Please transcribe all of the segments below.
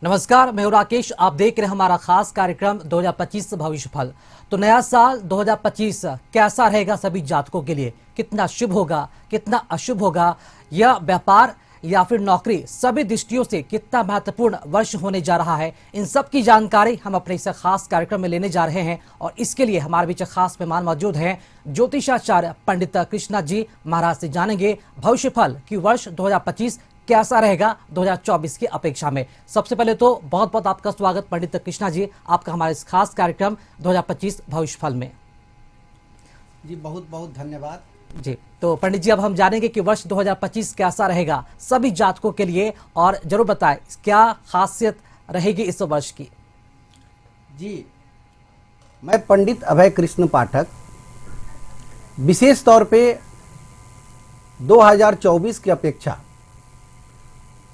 नमस्कार, मैं हूं राकेश। आप देख रहे हैं हमारा खास कार्यक्रम 2025 भविष्य फल। तो नया साल 2025 कैसा रहेगा सभी जातकों के लिए? कितना शुभ होगा, कितना अशुभ होगा? यह व्यापार या फिर नौकरी, सभी दृष्टियों से कितना महत्वपूर्ण वर्ष होने जा रहा है, इन सब की जानकारी हम अपने इस खास कार्यक्रम में लेने जा रहे हैं। और इसके लिए हमारे बीच खास मेहमान मौजूद हैं, ज्योतिषाचार्य पंडित कृष्णा जी महाराज से जानेंगे भविष्य फल कि वर्ष 2025 कैसा रहेगा 2024 की अपेक्षा में। सबसे पहले तो बहुत बहुत आपका स्वागत पंडित कृष्णा जी, आपका हमारे इस खास कार्यक्रम 2025 भविष्य फल में। जी बहुत बहुत धन्यवाद जी। तो पंडित जी, अब हम जानेंगे कि वर्ष 2025 कैसा रहेगा सभी जातकों के लिए, और जरूर बताएं क्या खासियत रहेगी इस वर्ष की। जी, मैं पंडित अभय कृष्ण पाठक विशेष तौर पे 2024 की अपेक्षा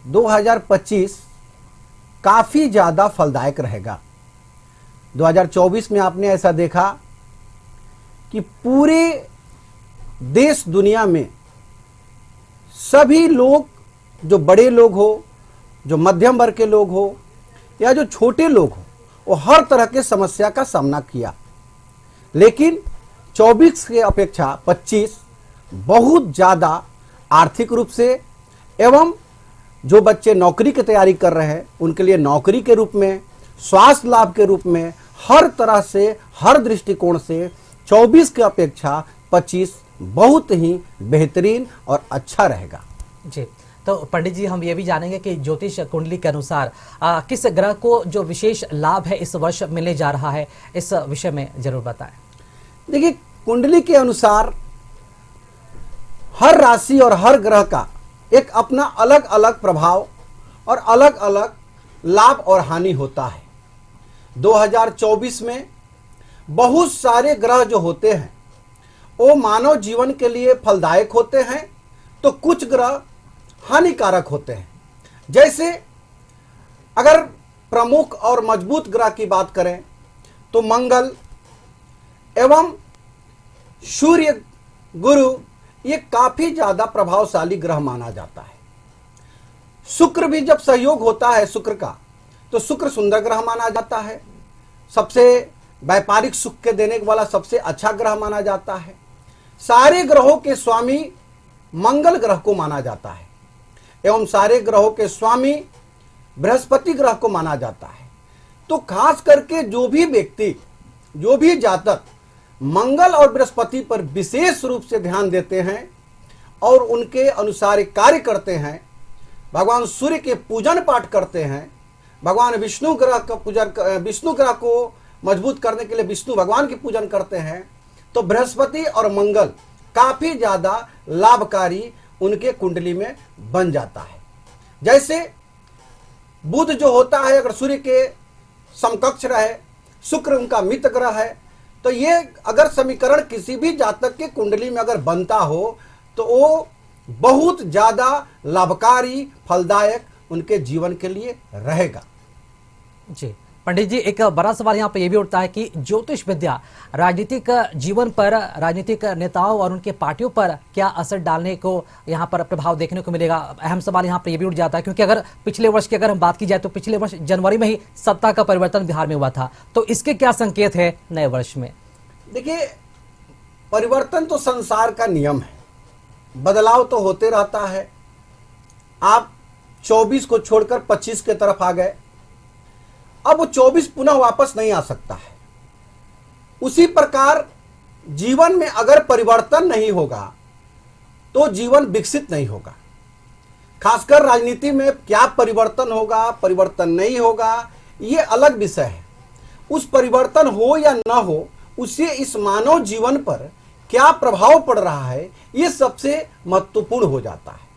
2025 काफ़ी ज़्यादा फलदायक रहेगा। 2024 में आपने ऐसा देखा कि पूरे देश दुनिया में सभी लोग, जो बड़े लोग हो, जो मध्यम वर्ग के लोग हो या जो छोटे लोग हो, वो हर तरह के समस्या का सामना किया। लेकिन 24 की अपेक्षा 25 बहुत ज़्यादा आर्थिक रूप से एवं जो बच्चे नौकरी की तैयारी कर रहे हैं उनके लिए नौकरी के रूप में, स्वास्थ्य लाभ के रूप में, हर तरह से, हर दृष्टिकोण से 24 की अपेक्षा 25 बहुत ही बेहतरीन और अच्छा रहेगा। जी, तो पंडित जी, हम ये भी जानेंगे कि ज्योतिष कुंडली के अनुसार किस ग्रह को जो विशेष लाभ है इस वर्ष मिलने जा रहा है, इस विषय में जरूर बताएं। देखिए, कुंडली के अनुसार हर राशि और हर ग्रह का एक अपना अलग अलग प्रभाव और अलग अलग लाभ और हानि होता है। 2024 में बहुत सारे ग्रह जो होते हैं वो मानव जीवन के लिए फलदायक होते हैं, तो कुछ ग्रह हानिकारक होते हैं। जैसे अगर प्रमुख और मजबूत ग्रह की बात करें तो मंगल एवं सूर्य, गुरु, ये काफी ज्यादा प्रभावशाली ग्रह माना जाता है। शुक्र भी जब सहयोग होता है शुक्र का, तो शुक्र सुंदर ग्रह माना जाता है। सबसे व्यापारिक सुख के देने वाला सबसे अच्छा ग्रह माना जाता है। सारे ग्रहों के स्वामी मंगल ग्रह को माना जाता है एवं सारे ग्रहों के स्वामी बृहस्पति ग्रह को माना जाता है। तो खास करके जो भी व्यक्ति, जो भी जातक मंगल और बृहस्पति पर विशेष रूप से ध्यान देते हैं और उनके अनुसार कार्य करते हैं, भगवान सूर्य के पूजन पाठ करते हैं, भगवान विष्णु ग्रह का पूजन, विष्णु ग्रह को मजबूत करने के लिए विष्णु भगवान की पूजन करते हैं, तो बृहस्पति और मंगल काफी ज्यादा लाभकारी उनके कुंडली में बन जाता है। जैसे बुध जो होता है, अगर सूर्य के समकक्ष रहे, शुक्र उनका मित्र ग्रह है, तो ये अगर समीकरण किसी भी जातक के कुंडली में अगर बनता हो तो वो बहुत ज्यादा लाभकारी, फलदायक उनके जीवन के लिए रहेगा। जी पंडित जी, एक बड़ा सवाल यहाँ पे ये भी उठता है कि ज्योतिष विद्या राजनीतिक जीवन पर, राजनीतिक नेताओं और उनके पार्टियों पर क्या असर डालने को यहाँ पर प्रभाव देखने को मिलेगा? अहम सवाल यहाँ पर ये भी उठ जाता है, क्योंकि अगर पिछले वर्ष की अगर हम बात की जाए तो पिछले वर्ष जनवरी में ही सत्ता का परिवर्तन बिहार में हुआ था, तो इसके क्या संकेत है नए वर्ष में? देखिए, परिवर्तन तो संसार का नियम है, बदलाव तो होते रहता है। आप 24 को छोड़कर 25 की तरफ आ गए, अब वो 24 पुनः वापस नहीं आ सकता है। उसी प्रकार जीवन में अगर परिवर्तन नहीं होगा तो जीवन विकसित नहीं होगा। खासकर राजनीति में क्या परिवर्तन होगा, परिवर्तन नहीं होगा, ये अलग विषय है। उस परिवर्तन हो या ना हो, उससे इस मानव जीवन पर क्या प्रभाव पड़ रहा है, ये सबसे महत्वपूर्ण हो जाता है।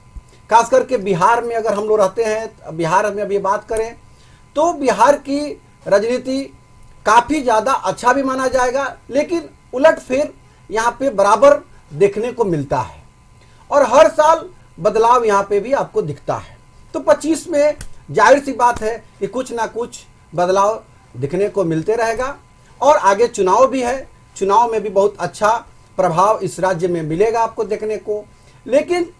खास करके बिहार में अगर हम लोग रहते हैं, बिहार में अभी बात करें तो बिहार की राजनीति काफ़ी ज़्यादा अच्छा भी माना जाएगा, लेकिन उलटफेर यहाँ पे बराबर देखने को मिलता है और हर साल बदलाव यहाँ पे भी आपको दिखता है। तो 25 में जाहिर सी बात है कि कुछ ना कुछ बदलाव दिखने को मिलते रहेगा। और आगे चुनाव भी है, चुनाव में भी बहुत अच्छा प्रभाव इस राज्य में मिलेगा आपको देखने को। लेकिन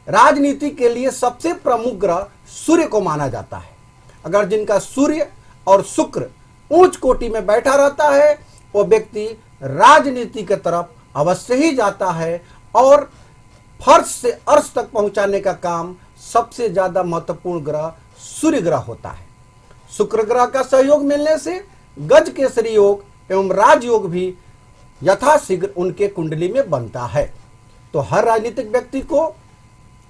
राजनीति के लिए सबसे प्रमुख ग्रह सूर्य को माना जाता है। अगर जिनका सूर्य और शुक्र उच्च कोटि में बैठा रहता है, वो व्यक्ति राजनीति की तरफ अवश्य ही जाता है और फर्श से अर्श तक पहुंचाने का काम सबसे ज्यादा महत्वपूर्ण ग्रह सूर्य ग्रह होता है। शुक्र ग्रह का सहयोग मिलने से गज केसरी योग एवं राजयोग भी यथाशीघ्र उनके कुंडली में बनता है। तो हर राजनीतिक व्यक्ति को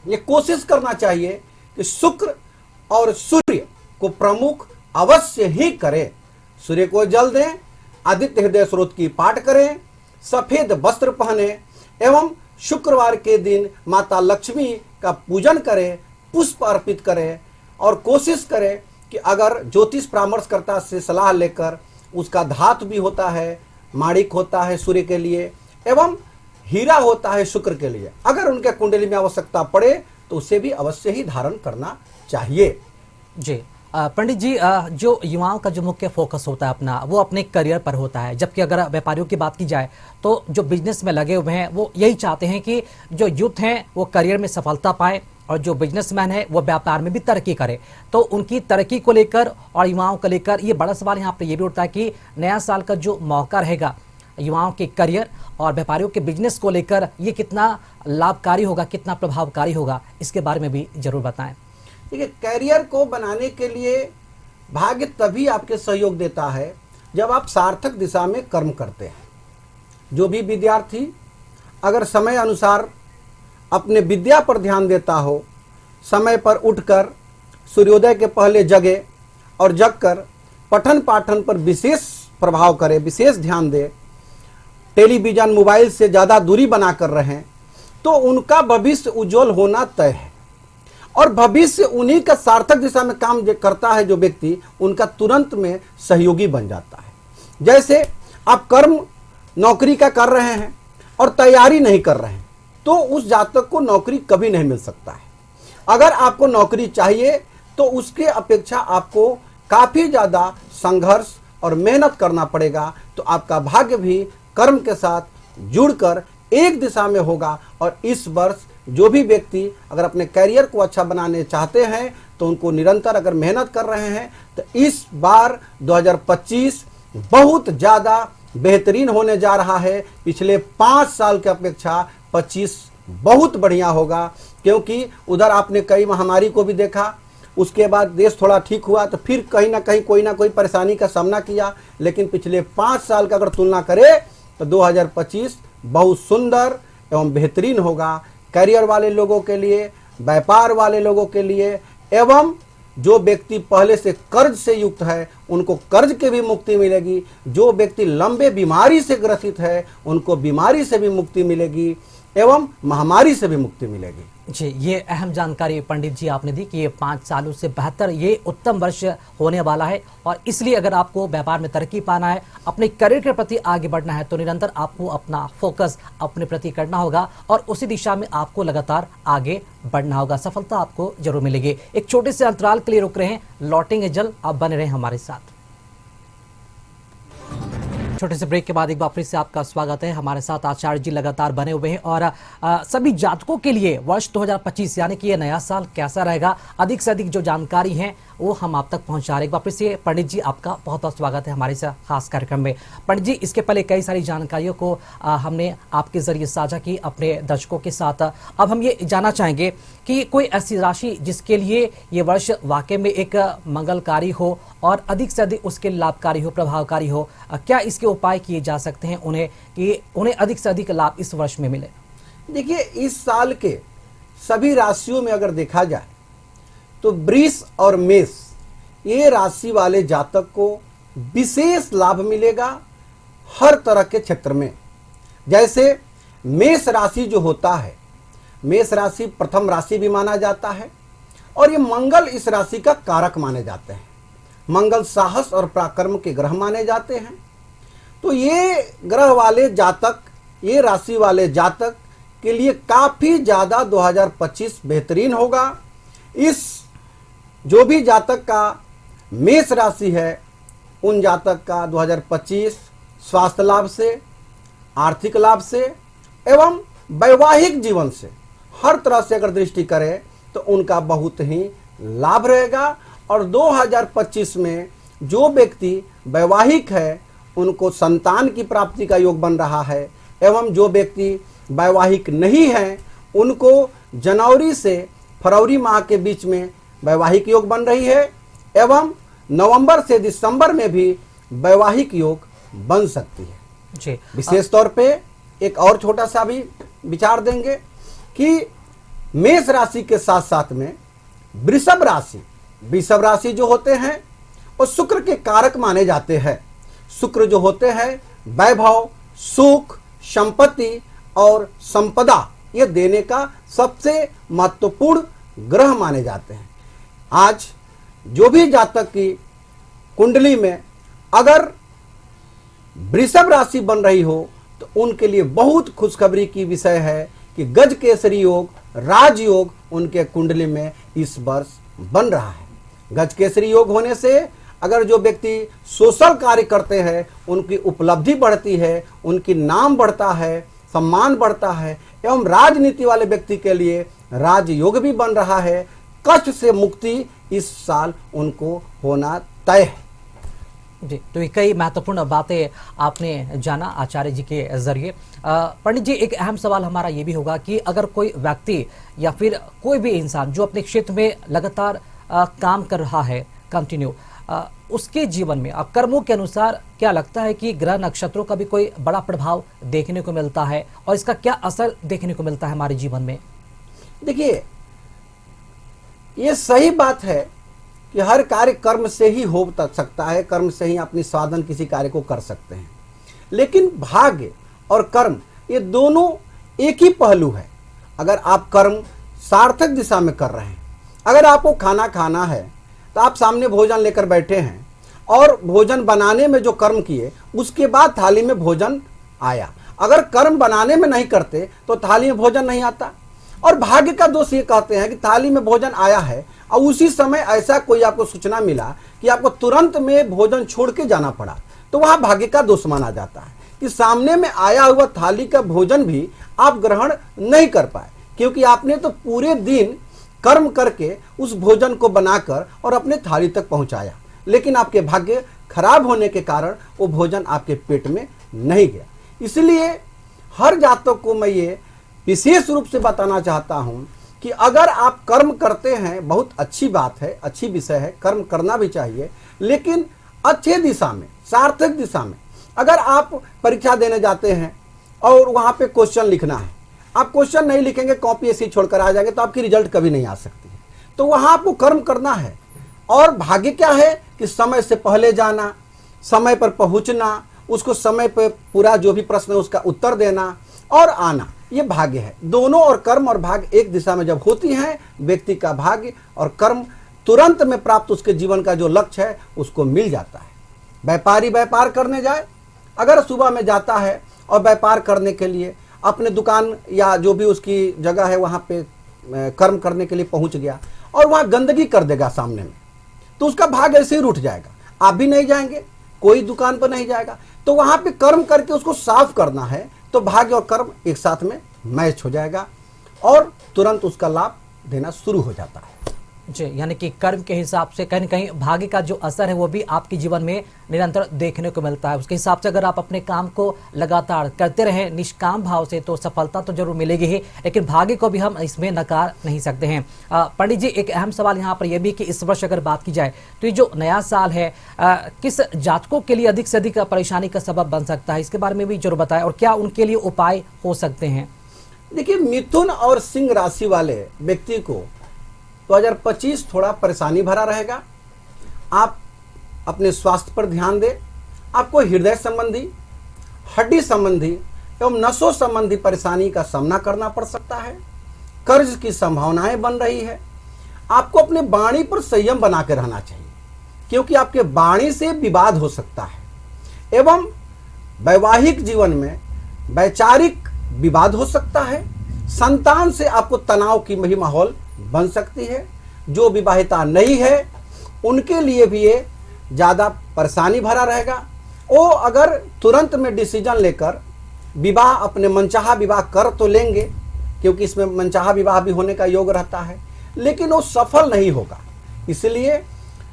ये कोशिश करना चाहिए कि शुक्र और सूर्य को प्रमुख अवश्य ही करें। सूर्य को जल दें, आदित्य हृदय स्रोत की पाठ करें, सफेद वस्त्र पहने एवं शुक्रवार के दिन माता लक्ष्मी का पूजन करें, पुष्प अर्पित करें और कोशिश करें कि अगर ज्योतिष परामर्शकर्ता से सलाह लेकर, उसका धातु भी होता है, माणिक होता है सूर्य के लिए एवं हीरा होता है शुक्र के लिए, अगर उनके कुंडली में आवश्यकता पड़े तो उसे भी अवश्य ही धारण करना चाहिए। जी पंडित जी, जो युवाओं का जो मुख्य फोकस होता है अपना, वो अपने करियर पर होता है, जबकि अगर व्यापारियों की बात की जाए तो जो बिजनेस में लगे हुए हैं वो यही चाहते हैं कि जो यूथ हैं वो करियर में सफलता पाए और जो बिजनेसमैन है वो व्यापार में भी तरक्की करे। तो उनकी तरक्की को लेकर और युवाओं को लेकर ये बड़ा सवाल यहाँ पर ये भी उठता है कि नया साल का जो मौका रहेगा युवाओं के करियर और व्यापारियों के बिजनेस को लेकर ये कितना लाभकारी होगा, कितना प्रभावकारी होगा, इसके बारे में भी जरूर बताएं। देखिए, कैरियर को बनाने के लिए भाग्य तभी आपके सहयोग देता है जब आप सार्थक दिशा में कर्म करते हैं। जो भी विद्यार्थी अगर समय अनुसार अपने विद्या पर ध्यान देता हो, समय पर उठकर सूर्योदय के पहले जगे और जगकर पठन पाठन पर विशेष प्रभाव करे, विशेष ध्यान दे, टेलीविजन मोबाइल से ज़्यादा दूरी बनाकर रहें, तो उनका भविष्य उज्जवल होना तय है। और भविष्य उन्हीं का सार्थक दिशा में काम करता है जो व्यक्ति उनका तुरंत में सहयोगी बन जाता है। जैसे आप कर्म नौकरी का कर रहे हैं और तैयारी नहीं कर रहे हैं तो उस जातक को नौकरी कभी नहीं मिल सकता है। अगर आपको नौकरी चाहिए तो उसके अपेक्षा आपको काफ़ी ज़्यादा संघर्ष और मेहनत करना पड़ेगा, तो आपका भाग्य भी कर्म के साथ जुड़कर एक दिशा में होगा। और इस वर्ष जो भी व्यक्ति अगर अपने करियर को अच्छा बनाने चाहते हैं तो उनको निरंतर अगर मेहनत कर रहे हैं तो इस बार 2025 बहुत ज़्यादा बेहतरीन होने जा रहा है। पिछले 5 साल की अपेक्षा 25 बहुत बढ़िया होगा, क्योंकि उधर आपने कई महामारी को भी देखा, उसके बाद देश थोड़ा ठीक हुआ तो फिर कहीं ना कहीं कोई ना कोई परेशानी का सामना किया, लेकिन पिछले 5 साल का अगर तुलना करें तो 2025 बहुत सुंदर एवं बेहतरीन होगा करियर वाले लोगों के लिए, व्यापार वाले लोगों के लिए एवं जो व्यक्ति पहले से कर्ज से युक्त है उनको कर्ज की भी मुक्ति मिलेगी। जो व्यक्ति लंबे बीमारी से ग्रसित है उनको बीमारी से भी मुक्ति मिलेगी एवं महामारी से भी मुक्ति मिलेगी। जी, ये अहम जानकारी पंडित जी आपने दी कि ये 5 सालों से बेहतर ये उत्तम वर्ष होने वाला है। और इसलिए अगर आपको व्यापार में तरक्की पाना है, अपने करियर के प्रति आगे बढ़ना है, तो निरंतर आपको अपना फोकस अपने प्रति करना होगा और उसी दिशा में आपको लगातार आगे बढ़ना होगा। सफलता आपको जरूर मिलेगी। एक छोटे से अंतराल के लिए रुक रहे हैं, लौटेंगे जल्द, आप बने रहें हमारे साथ। छोटे से ब्रेक के बाद एक बार फिर से आपका स्वागत है। हमारे साथ आचार्य जी लगातार बने हुए हैं और सभी जातकों के लिए वर्ष 2025 यानी कि ये नया साल कैसा रहेगा, अधिक से अधिक जो जानकारी है वो हम आप तक पहुंचा रहे हैं। एक बार फिर से पंडित जी आपका बहुत बहुत स्वागत है हमारे इस खास कार्यक्रम में। पंडित जी, इसके पहले कई सारी जानकारियों को हमने आपके जरिए साझा की अपने दर्शकों के साथ। अब हम ये जानना चाहेंगे कि कोई ऐसी राशि जिसके लिए ये वर्ष वाकई में एक मंगलकारी हो और अधिक से अधिक उसके लाभकारी हो, प्रभावकारी हो, क्या इसके उपाय किए जा सकते हैं उन्हें कि उन्हें अधिक से अधिक लाभ इस वर्ष में मिले? देखिए, इस साल के सभी राशियों में अगर देखा जाए तो वृष और मेष ये राशि वाले जातक को विशेष लाभ मिलेगा हर तरह के क्षेत्र में। जैसे मेष राशि जो होता है, मेष राशि प्रथम राशि भी माना जाता है और ये मंगल इस राशि का कारक माने जाते हैं। मंगल साहस और पराक्रम के ग्रह माने जाते हैं। तो ये ग्रह वाले जातक, ये राशि वाले जातक के लिए काफ़ी ज़्यादा 2025 बेहतरीन होगा। इस जो भी जातक का मेष राशि है उन जातक का 2025 स्वास्थ्य लाभ से, आर्थिक लाभ से एवं वैवाहिक जीवन से हर तरह से अगर दृष्टि करें तो उनका बहुत ही लाभ रहेगा और 2025 में जो व्यक्ति वैवाहिक है उनको संतान की प्राप्ति का योग बन रहा है, एवं जो व्यक्ति वैवाहिक नहीं है उनको जनवरी से फरवरी माह के बीच में वैवाहिक योग बन रही है, एवं नवंबर से दिसंबर में भी वैवाहिक योग बन सकती है जी। विशेष तौर पे एक और छोटा सा भी विचार देंगे कि मेष राशि के साथ साथ में वृषभ राशि जो होते हैं वो शुक्र के कारक माने जाते हैं। शुक्र जो होते हैं वैभव, सुख, संपत्ति और संपदा ये देने का सबसे महत्वपूर्ण ग्रह माने जाते हैं। आज जो भी जातक की कुंडली में अगर वृषभ राशि बन रही हो तो उनके लिए बहुत खुशखबरी की विषय है कि गज केसरी योग, राजयोग उनके कुंडली में इस वर्ष बन रहा है। गज केसरी योग होने से अगर जो व्यक्ति सोशल कार्य करते हैं उनकी उपलब्धि बढ़ती है, उनकी नाम बढ़ता है, सम्मान बढ़ता है, एवं राजनीति वाले व्यक्ति के लिए राजयोग भी बन रहा है। कष्ट से मुक्ति इस साल उनको होना तय है। जी, तो ये कई महत्वपूर्ण बातें आपने जाना आचार्य जी के जरिए। पंडित जी, एक अहम सवाल हमारा ये भी होगा कि अगर कोई व्यक्ति या फिर कोई भी इंसान जो अपने क्षेत्र में लगातार काम कर रहा है कंटिन्यू, उसके जीवन में कर्मों के अनुसार क्या लगता है कि ग्रह नक्षत्रों का भी कोई बड़ा प्रभाव देखने को मिलता है और इसका क्या असर देखने को मिलता है हमारे जीवन में? देखिए, ये सही बात है कि हर कार्य कर्म से ही हो सकता है, कर्म से ही अपनी साधन किसी कार्य को कर सकते हैं, लेकिन भाग्य और कर्म ये दोनों एक ही पहलू है। अगर आप कर्म सार्थक दिशा में कर रहे हैं, अगर आपको खाना खाना है तो आप सामने भोजन लेकर बैठे हैं और भोजन बनाने में जो कर्म किए उसके बाद थाली में भोजन आया। अगर कर्म बनाने में नहीं करते तो थाली में भोजन नहीं आता। और भाग्य का दोष ये कहते हैं कि थाली में भोजन आया है और उसी समय ऐसा कोई आपको सूचना मिला कि आपको तुरंत में भोजन छोड़ के जाना पड़ा, तो वहां भाग्य का दोष माना जाता है कि सामने में आया हुआ थाली का भोजन भी आप ग्रहण नहीं कर पाए, क्योंकि आपने तो पूरे दिन कर्म करके उस भोजन को बनाकर और अपने थाली तक पहुंचाया, लेकिन आपके भाग्य खराब होने के कारण वो भोजन आपके पेट में नहीं गया। इसलिए हर जातक को मैं ये विशेष रूप से बताना चाहता हूं कि अगर आप कर्म करते हैं, बहुत अच्छी बात है, अच्छी विषय है, कर्म करना भी चाहिए, लेकिन अच्छे दिशा में, सार्थक दिशा में। अगर आप परीक्षा देने जाते हैं और वहां पे क्वेश्चन लिखना है, आप क्वेश्चन नहीं लिखेंगे, कॉपी ऐसी छोड़कर आ जाएंगे, तो आपकी रिजल्ट कभी नहीं आ सकती है। तो वहां आपको कर्म करना है। और भाग्य क्या है कि समय से पहले जाना, समय पर पहुंचना, उसको समय पर पूरा जो भी प्रश्न है उसका उत्तर देना और आना, ये भाग्य है। दोनों और कर्म और भाग्य एक दिशा में जब होती हैं, व्यक्ति का भाग्य और कर्म तुरंत में प्राप्त उसके जीवन का जो लक्ष्य है उसको मिल जाता है। व्यापारी व्यापार करने जाए, अगर सुबह में जाता है और व्यापार करने के लिए अपने दुकान या जो भी उसकी जगह है वहाँ पे कर्म करने के लिए पहुँच गया और वहाँ गंदगी कर देगा सामने में, तो उसका भाग्य ऐसे ही रूठ जाएगा। आप भी नहीं जाएंगे, कोई दुकान पर नहीं जाएगा। तो वहाँ पे कर्म करके उसको साफ करना है, तो भाग्य और कर्म एक साथ में मैच हो जाएगा और तुरंत उसका लाभ देना शुरू हो जाता है। जी, यानी कि कर्म के हिसाब से कहीं न कहीं भाग्य का जो असर है वो भी आपके जीवन में निरंतर देखने को मिलता है। उसके हिसाब से अगर आप अपने काम को लगातार करते रहें निष्काम भाव से तो सफलता तो जरूर मिलेगी ही, लेकिन भाग्य को भी हम इसमें नकार नहीं सकते हैं। पंडित जी, एक अहम सवाल यहाँ पर यह भी कि इस वर्ष अगर बात की जाए तो ये जो नया साल है किस जातकों के लिए अधिक से अधिक परेशानी का सबब बन सकता है, इसके बारे में भी जरूर बताएं और क्या उनके लिए उपाय हो सकते हैं? देखिए, मिथुन और सिंह राशि वाले व्यक्ति को 2025 थोड़ा परेशानी भरा रहेगा। आप अपने स्वास्थ्य पर ध्यान दें। आपको हृदय संबंधी, हड्डी संबंधी एवं नसों संबंधी परेशानी का सामना करना पड़ सकता है। कर्ज की संभावनाएं बन रही है। आपको अपने वाणी पर संयम बना के रहना चाहिए, क्योंकि आपके वाणी से विवाद हो सकता है एवं वैवाहिक जीवन में वैचारिक विवाद हो सकता है। संतान से आपको तनाव की भी माहौल बन सकती है। जो विवाहिता नहीं है उनके लिए भी ये ज़्यादा परेशानी भरा रहेगा। वो अगर तुरंत में डिसीजन लेकर विवाह, अपने मनचाहा विवाह कर तो लेंगे, क्योंकि इसमें मनचाहा विवाह भी होने का योग रहता है, लेकिन वो सफल नहीं होगा। इसलिए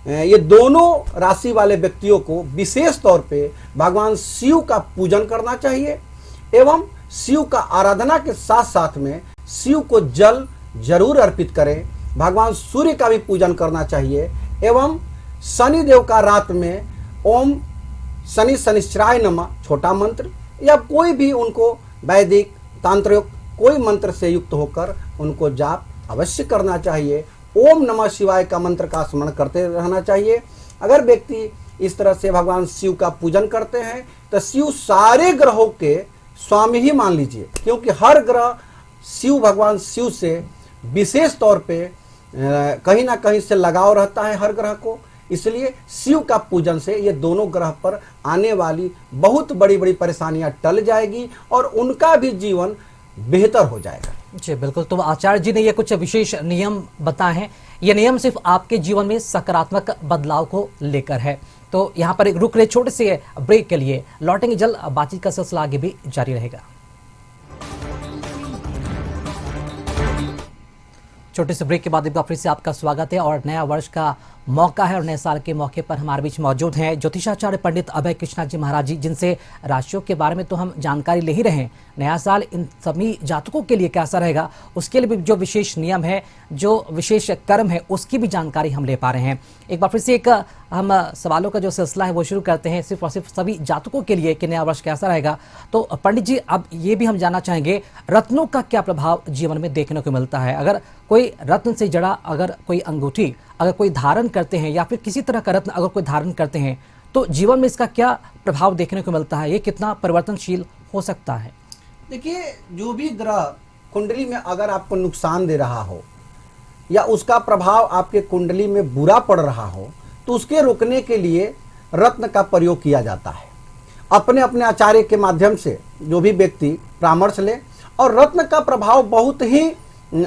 ये दोनों राशि वाले व्यक्तियों को विशेष तौर पे भगवान शिव का पूजन करना चाहिए एवं शिव का आराधना के साथ साथ में शिव को जल जरूर अर्पित करें। भगवान सूर्य का भी पूजन करना चाहिए एवं शनि देव का रात में ओम शनि शनिश्चराय नमः छोटा मंत्र या कोई भी उनको वैदिक तांत्रिक कोई मंत्र से युक्त होकर उनको जाप अवश्य करना चाहिए। ओम नमः शिवाय का मंत्र का स्मरण करते रहना चाहिए। अगर व्यक्ति इस तरह से भगवान शिव का पूजन करते हैं तो शिव सारे ग्रहों के स्वामी ही मान लीजिए, क्योंकि हर ग्रह शिव भगवान शिव से विशेष तौर पे कहीं ना कहीं से लगाव रहता है हर ग्रह को। इसलिए शिव का पूजन से ये दोनों ग्रह पर आने वाली बहुत बड़ी बड़ी परेशानियां टल जाएगी और उनका भी जीवन बेहतर हो जाएगा। जी बिल्कुल। तो आचार्य जी ने ये कुछ विशेष नियम बताए हैं। ये नियम सिर्फ आपके जीवन में सकारात्मक बदलाव को लेकर है। तो यहाँ पर एक रुक रहे छोटे से ब्रेक के लिए, लौटेंगे जल्द, बातचीत का सिलसिला आगे भी जारी रहेगा। छोटे से ब्रेक के बाद एक बार फिर से आपका स्वागत है और नया वर्ष का मौका है और नए साल के मौके पर हमारे बीच मौजूद हैं ज्योतिषाचार्य पंडित अभय कृष्णा जी महाराज जी, जिनसे राशियों के बारे में तो हम जानकारी ले ही रहे हैं। नया साल इन सभी जातकों के लिए कैसा रहेगा, उसके लिए भी जो विशेष नियम है, जो विशेष कर्म है, उसकी भी जानकारी हम ले पा रहे हैं। एक बार फिर से एक हम सवालों का जो सिलसिला है वो शुरू करते हैं सिर्फ और सिर्फ सभी जातकों के लिए कि नया वर्ष कैसा रहेगा। तो पंडित जी, अब ये भी हम जानना चाहेंगे, रत्नों का क्या प्रभाव जीवन में देखने को मिलता है? अगर कोई रत्न से जड़ा अगर कोई अंगूठी अगर कोई धारण करते हैं या फिर किसी तरह का रत्न अगर कोई धारण करते हैं तो जीवन में इसका क्या प्रभाव देखने को मिलता है? ये कितना परिवर्तनशील हो सकता है? देखिए, जो भी ग्रह कुंडली में अगर आपको नुकसान दे रहा हो या उसका प्रभाव आपके कुंडली में बुरा पड़ रहा हो तो उसके रोकने के लिए रत्न का प्रयोग किया जाता है। अपने अपने आचार्य के माध्यम से जो भी व्यक्ति परामर्श ले, और रत्न का प्रभाव बहुत ही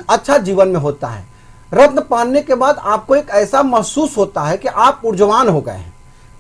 अच्छा जीवन में होता है। रत्न पहनने के बाद आपको एक ऐसा महसूस होता है कि आप ऊर्जवान हो गए हैं।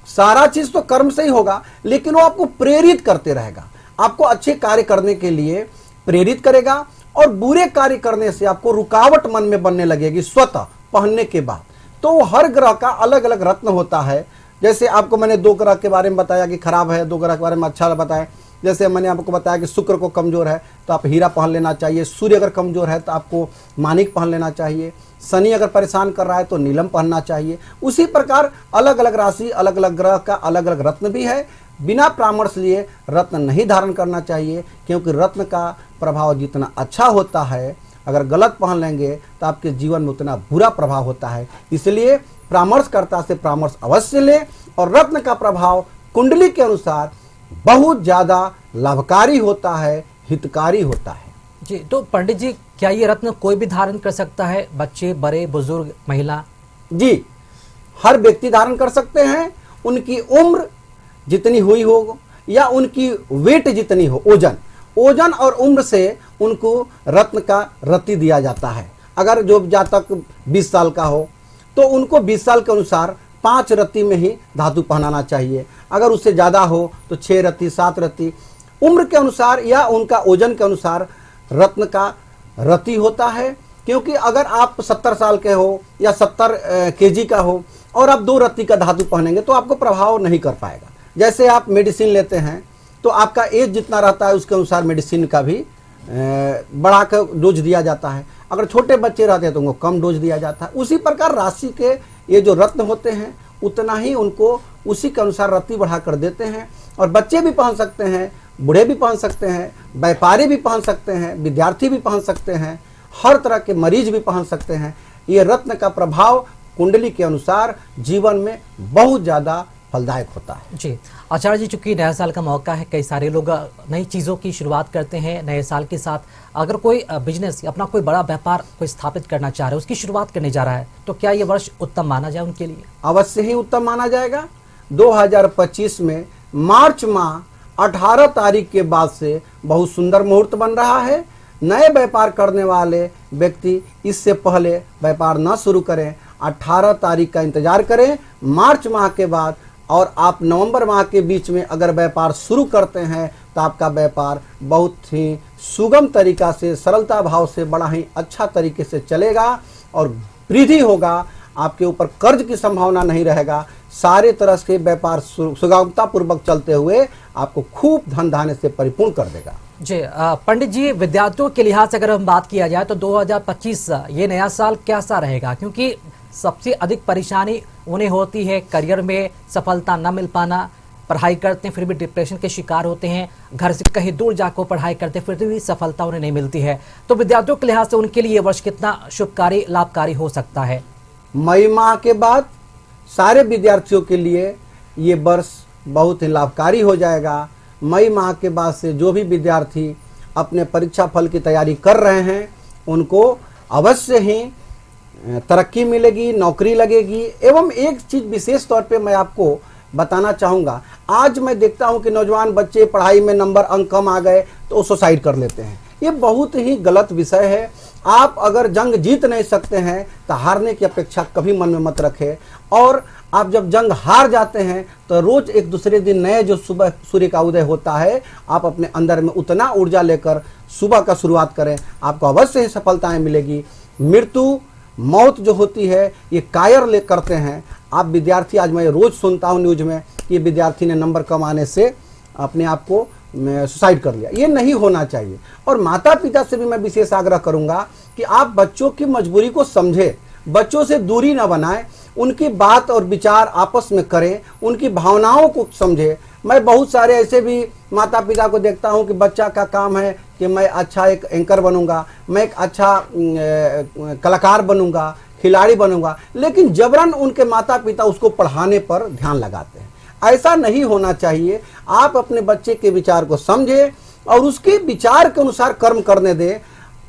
सारा चीज तो कर्म से ही होगा, लेकिन वो आपको प्रेरित करते रहेगा, आपको अच्छे कार्य करने के लिए प्रेरित करेगा और बुरे कार्य करने से आपको रुकावट मन में बनने लगेगी स्वतः पहनने के बाद। तो हर ग्रह का अलग अलग रत्न होता है। जैसे आपको मैंने 2 ग्रह के बारे में बताया कि खराब है, 2 ग्रह के बारे में अच्छा बताया। जैसे मैंने आपको बताया कि शुक्र को कमजोर है तो आप हीरा पहन लेना चाहिए, सूर्य अगर कमजोर है तो आपको मानिक पहन लेना चाहिए, शनि अगर परेशान कर रहा है तो नीलम पहनना चाहिए। उसी प्रकार अलग अलग राशि अलग अलग ग्रह का अलग अलग रत्न भी है। बिना परामर्श लिए रत्न नहीं धारण करना चाहिए, क्योंकि रत्न का प्रभाव जितना अच्छा होता है अगर गलत पहन लेंगे तो आपके जीवन में उतना बुरा प्रभाव होता है। इसलिए परामर्शकर्ता से परामर्श अवश्य लें और रत्न का प्रभाव कुंडली के अनुसार बहुत ज्यादा लाभकारी होता है, हितकारी होता है। जी, तो पंडित जी, क्या ये रत्न कोई भी धारण कर सकता है? बच्चे, बड़े, बुजुर्ग, महिला? जी, हर व्यक्ति धारण कर सकते हैं। उनकी उम्र जितनी हुई हो या उनकी वेट जितनी हो, ओजन और उम्र से उनको रत्न का रत्ती दिया जाता है। अगर जो जातक 20 साल का हो तो उनको 20 साल के अनुसार 5 रत्ती में ही धातु पहनाना चाहिए। अगर उससे ज़्यादा हो तो 6 रत्ती, 7 रत्ती, उम्र के अनुसार या उनका ओजन के अनुसार रत्न का रत्ती होता है। क्योंकि अगर आप 70 साल के हो या 70 केजी का हो और आप 2 रत्ती का धातु पहनेंगे तो आपको प्रभाव नहीं कर पाएगा। जैसे आप मेडिसिन लेते हैं तो आपका एज जितना रहता है उसके अनुसार मेडिसिन का भी बढ़ा कर डोज दिया जाता है। अगर छोटे बच्चे रहते हैं तो उनको कम डोज दिया जाता है। उसी प्रकार राशि के ये जो रत्न होते हैं उतना ही उनको उसी के अनुसार रत्ती बढ़ा कर देते हैं। और बच्चे भी पहन सकते हैं, बूढ़े भी पहन सकते हैं, व्यापारी भी पहन सकते हैं, विद्यार्थी भी पहन सकते हैं, हर तरह के मरीज भी पहन सकते हैं। ये रत्न का प्रभाव कुंडली के अनुसार जीवन में बहुत ज़्यादा फलदायक होता है। जी आचार्य जी, चूंकि नया साल का मौका है, कई सारे लोग नई चीज़ों की शुरुआत करते हैं नए साल के साथ। अगर कोई बिजनेस अपना कोई बड़ा व्यापार कोई स्थापित करना चाह रहा है, उसकी शुरुआत करने जा रहा है, तो क्या ये वर्ष उत्तम माना जाए उनके लिए? अवश्य ही उत्तम माना जाएगा। 2025 में मार्च माह 18 तारीख के बाद से बहुत सुंदर मुहूर्त बन रहा है। नए व्यापार करने वाले व्यक्ति इससे पहले व्यापार न शुरू करें, 18 तारीख का इंतजार करें मार्च माह के बाद। और आप नवंबर माह के बीच में अगर व्यापार शुरू करते हैं तो आपका व्यापार बहुत ही सुगम तरीका से, सरलता भाव से, बड़ा ही अच्छा तरीके से चलेगा और वृद्धि होगा। आपके ऊपर कर्ज की संभावना नहीं रहेगा। सारे तरह से व्यापार सुगमता पूर्वक चलते हुए आपको खूब धन धान्य से परिपूर्ण कर देगा। जी पंडित जी, विद्यार्थियों के लिहाज से अगर हम बात किया जाए तो 2025 ये नया साल कैसा रहेगा? क्योंकि सबसे अधिक परेशानी उन्हें होती है करियर में सफलता न मिल पाना, पढ़ाई करते हैं फिर भी डिप्रेशन के शिकार होते हैं, घर से कहीं दूर जाकर पढ़ाई करते हैं फिर भी सफलता उन्हें नहीं मिलती है। तो विद्यार्थियों के लिहाज से उनके लिए ये वर्ष कितना शुभकारी लाभकारी हो सकता है? मई माह के बाद सारे विद्यार्थियों के लिए ये वर्ष बहुत ही लाभकारी हो जाएगा। मई माह के बाद से जो भी विद्यार्थी अपने परीक्षा फल की तैयारी कर रहे हैं उनको अवश्य ही तरक्की मिलेगी, नौकरी लगेगी। एवं एक चीज़ विशेष तौर पे मैं आपको बताना चाहूँगा, आज मैं देखता हूँ कि नौजवान बच्चे पढ़ाई में नंबर अंक कम आ गए तो वो सुसाइड कर लेते हैं। ये बहुत ही गलत विषय है। आप अगर जंग जीत नहीं सकते हैं तो हारने की अपेक्षा कभी मन में मत रखें, और आप जब जंग हार जाते हैं तो रोज एक दूसरे दिन नए जो सुबह सूर्य का उदय होता है, आप अपने अंदर में उतना ऊर्जा लेकर सुबह का शुरुआत करें, आपको अवश्य ही सफलताएं मिलेगी। मृत्यु मौत जो होती है ये कायर ले करते हैं। आप विद्यार्थी, आज मैं रोज सुनता हूँ न्यूज में कि विद्यार्थी ने नंबर कम आने से अपने आप को सुसाइड कर लिया। ये नहीं होना चाहिए। और माता पिता से भी मैं विशेष आग्रह करूंगा कि आप बच्चों की मजबूरी को समझें, बच्चों से दूरी न बनाएं, उनकी बात और विचार आपस में करें, उनकी भावनाओं को समझें। मैं बहुत सारे ऐसे भी माता पिता को देखता हूं कि बच्चा का काम है कि मैं अच्छा एक एंकर बनूंगा, मैं एक अच्छा कलाकार बनूंगा, खिलाड़ी बनूंगा, लेकिन जबरन उनके माता पिता उसको पढ़ाने पर ध्यान लगाते हैं। ऐसा नहीं होना चाहिए। आप अपने बच्चे के विचार को समझें और उसके विचार के अनुसार कर्म करने दें।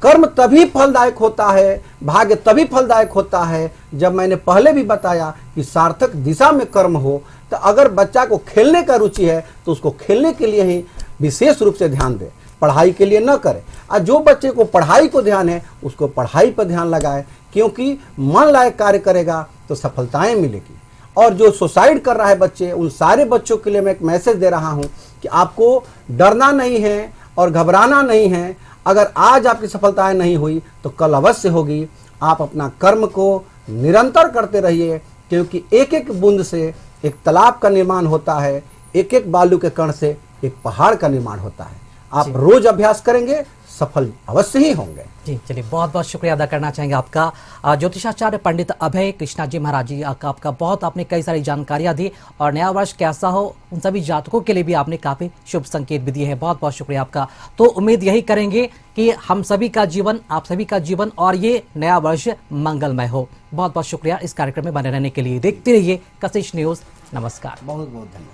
कर्म तभी फलदायक होता है, भाग्य तभी फलदायक होता है जब मैंने पहले भी बताया कि सार्थक दिशा में कर्म हो। तो अगर बच्चा को खेलने का रुचि है तो उसको खेलने के लिए ही विशेष रूप से ध्यान दें, पढ़ाई के लिए न करें। और जो बच्चे को पढ़ाई को ध्यान है उसको पढ़ाई पर ध्यान लगाए, क्योंकि मन लायक कार्य करेगा तो सफलताएं मिलेगी। और जो सुसाइड कर रहा है बच्चे, उन सारे बच्चों के लिए मैं एक मैसेज दे रहा हूं कि आपको डरना नहीं है और घबराना नहीं है। अगर आज आपकी सफलताएं नहीं हुई तो कल अवश्य होगी। आप अपना कर्म को निरंतर करते रहिए, क्योंकि एक एक बूंद से एक तालाब का निर्माण होता है, एक एक बालू के कण से एक पहाड़ का निर्माण होता है। आप रोज अभ्यास करेंगे, सफल अवश्य ही होंगे। जी चलिए, बहुत बहुत शुक्रिया अदा करना चाहेंगे आपका ज्योतिषाचार्य पंडित अभय कृष्णा जी महाराज जी। आपका बहुत, आपने कई सारी जानकारियां दी और नया वर्ष कैसा हो उन सभी जातकों के लिए भी आपने काफी शुभ संकेत भी दिए हैं। बहुत बहुत शुक्रिया आपका। तो उम्मीद यही करेंगे कि हम सभी का जीवन, आप सभी का जीवन और ये नया वर्ष मंगलमय हो। बहुत बहुत शुक्रिया इस कार्यक्रम में बने रहने के लिए। देखते रहिए कशिश न्यूज। नमस्कार। बहुत बहुत धन्यवाद।